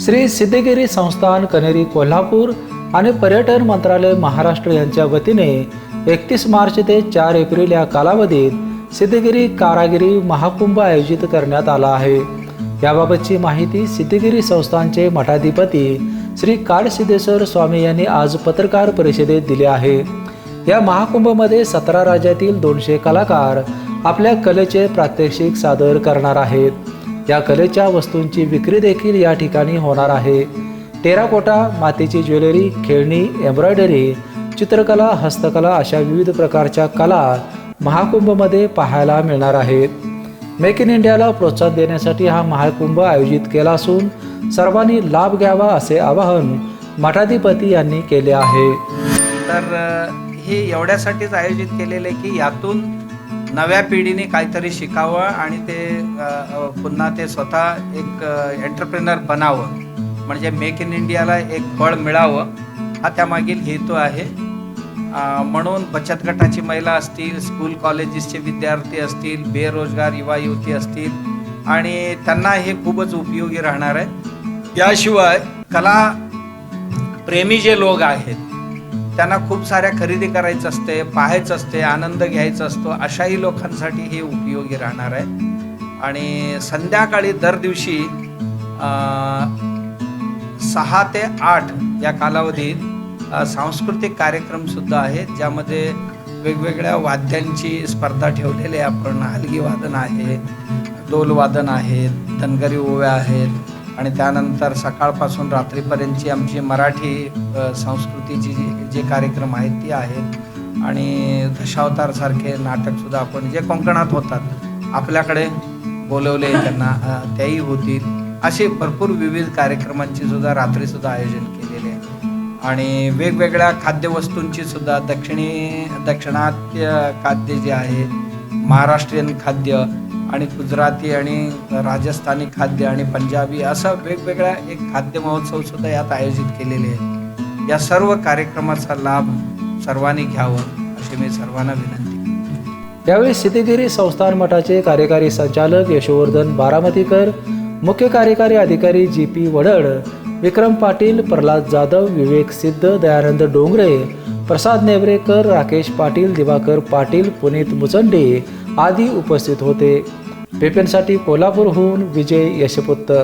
श्री सिद्धगिरी संस्थान कनेरी कोल्हापूर आणि पर्यटन मंत्रालय महाराष्ट्र यांच्या वतीने 31 मार्च ते 4 एप्रिल या कालावधीत सिद्धगिरी कारागिरी महाकुंभ आयोजित करण्यात आला आहे। याबाबतची माहिती सिद्धगिरी संस्थानचे मठाधिपती श्री काडसिद्धेश्वर स्वामी यांनी आज पत्रकार परिषदेत दिली आहे। या महाकुंभमध्ये 17 राज्यातील 200 कलाकार आपल्या कलेचे प्रात्यक्षिक सादर करणार आहेत। या कलेच्या वस्तूंची विक्री देखील या ठिकाणी होणार आहे। टेराकोटा, मातीची ज्वेलरी, खेळणी, एम्ब्रॉयडरी, चित्रकला, हस्तकला अशा विविध प्रकारच्या कला महाकुंभमध्ये पाहायला मिळणार आहेत। मेक इन इंडियाला प्रोत्साहन देण्यासाठी हा महाकुंभ आयोजित केला असून सर्वांनी लाभ घ्यावा असे आवाहन मठाधिपती यांनी केले आहे। तर हे एवढ्यासाठीच आयोजित केलेले की यातून नव्या पिढीने काहीतरी शिकावं आणि ते पुन्हा ते स्वतः एक एंटरप्रेनर बनावं, म्हणजे मेक इन इंडियाला एक बळ मिळावं, हा त्यामागील हेतू आहे। म्हणून बचत गटाची महिला असतील, स्कूल कॉलेजेसचे विद्यार्थी असतील, बेरोजगार युवा युवती असतील आणि त्यांना हे खूपच उपयोगी राहणार आहे। याशिवाय कला प्रेमी जे लोक आहेत त्यांना खूप साऱ्या खरेदी करायचं असते, पाहायचं असते, आनंद घ्यायचा असतो, अशाही लोकांसाठी हे उपयोगी राहणार आहे। आणि संध्याकाळी दर दिवशी 6 ते 8 या कालावधीत सांस्कृतिक कार्यक्रम सुद्धा आहेत, ज्यामध्ये वेगवेगळ्या वाद्यांची स्पर्धा ठेवलेली आहे। आपण हलगी वादन आहे, डोल वादन आहेत, धनगरी ओव्या आहेत आणि त्यानंतर सकाळपासून रात्रीपर्यंतची आमची मराठी संस्कृतीची जे कार्यक्रम आहेत ती आहेत आणि दशावतारसारखे नाटकसुद्धा आपण जे कोकणात होतात आपल्याकडे बोलवले त्यांना त्याही होतील। असे भरपूर विविध कार्यक्रमांची सुद्धा रात्रीसुद्धा आयोजन केलेले आहे आणि वेगवेगळ्या खाद्यवस्तूंची सुद्धा दक्षिणात्य खाद्य जे आहे, महाराष्ट्रीयन खाद्य आणि गुजराती आणि राजस्थानी खाद्य आणि पंजाबी असं वेगवेगळ्या एक खाद्य महोत्सव सुद्धा यात आयोजित केलेले आहे। या सर्व कार्यक्रमाचा लाभ सर्वांनी घ्यावं अशी मी सर्वांना विनंती। यावेळी सिद्धगिरी संस्थान मठाचे कार्यकारी संचालक यशोवर्धन बारामतीकर, मुख्य कार्यकारी अधिकारी GP वडड, विक्रम पाटील, प्रल्हाद जाधव, विवेक सिद्ध, दयानंद डोंगरे, प्रसाद नेवरेकर, राकेश पाटील, दिवाकर पाटील, पुनीत मुचंडे आदी उपस्थित होते। पेपेंसाठी कोल्हापूरहून विजय यशपुत्र।